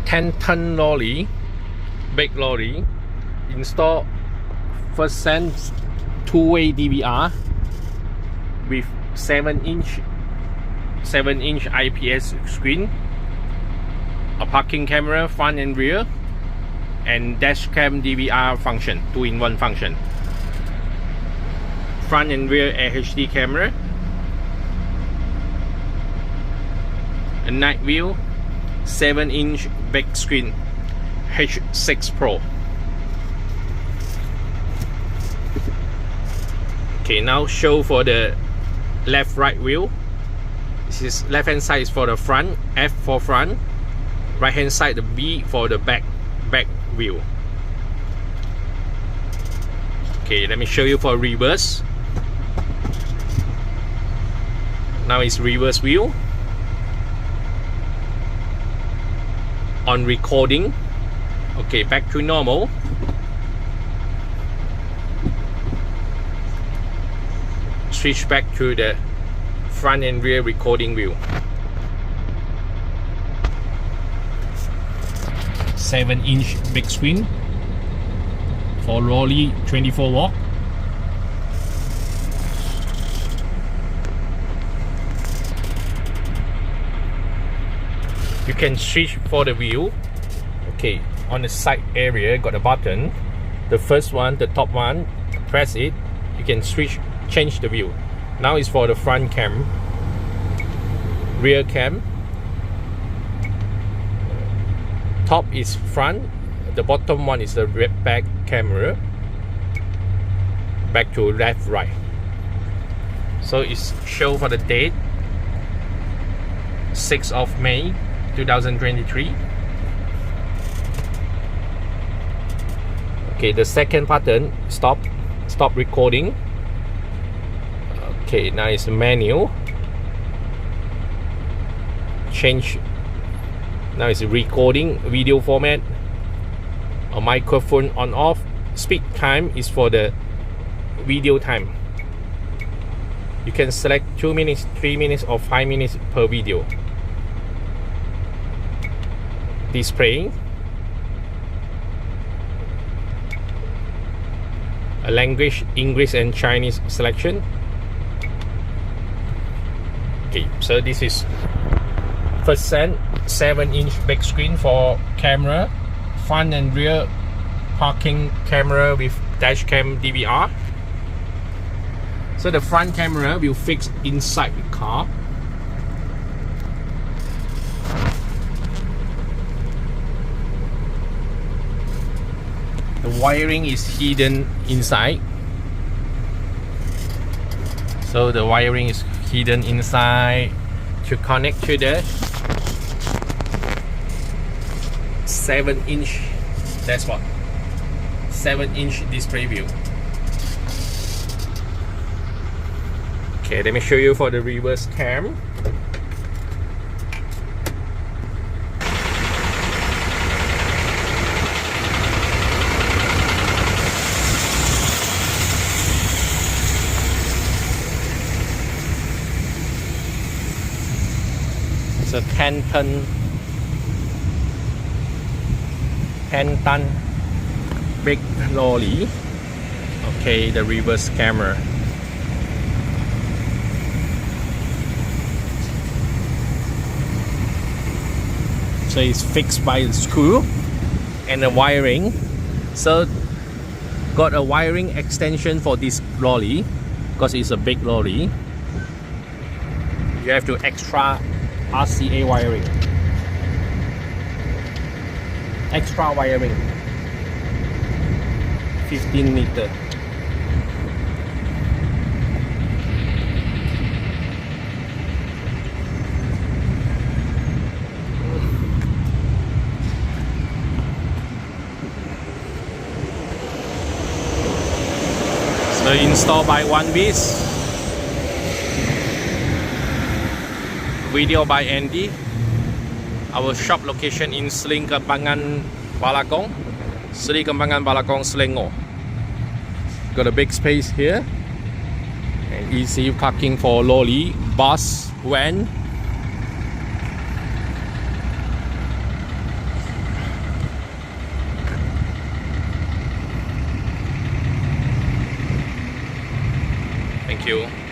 10-ton lorry, big lorry. Install first sense two-way DVR with 7-inch IPS screen, a parking camera front and rear, and dash cam DVR function, 2-in-1 function. Front and rear HD camera, a night view, 7-inch big screen H6 Pro. Okay, now show for the left right view. This is left hand side is for the front, F for front, right hand side the B for the back view. Okay, let me show you for reverse. Now it's reverse view. On recording. Okay, back to normal. Switch back to the front and rear recording view. 7-inch big screen for Lorry 24 walk. You can switch for the view. Okay, on the side area got a button. The first one, the top one, press it, you can change the view. Now it's for the front cam, rear cam. Top is front, the bottom one is the back camera. Back to left, right. So it's show for the date 6th of May 2023. Okay, the second button, stop recording. Okay, now it's menu. Change. Now it's recording video format. A microphone on off. Speed time is for the video time. You can select 2 minutes, 3 minutes or 5 minutes per video. Display. A language, English and Chinese selection. Okay, so this is first set 7-inch big screen for camera, front and rear parking camera with dash cam DVR. So the front camera will fix inside the car. The wiring is hidden inside. So the wiring is hidden inside to connect to the 7-inch dashboard, 7-inch display view. Okay, let me show you for the reverse cam. It's a 10-ton big lorry. Okay, the reverse camera. So it's fixed by the screw and the wiring. So got a wiring extension for this lorry because it's a big lorry. You have to extra RCA wiring. Extra wiring, 15 meter. So installed by one piece. Video by Andy. Our shop location in Seri, Kembangan, Balakong. Seri, Kembangan, Balakong, Selangor. Got a big space here. And easy parking for lorry, bus, van. Thank you.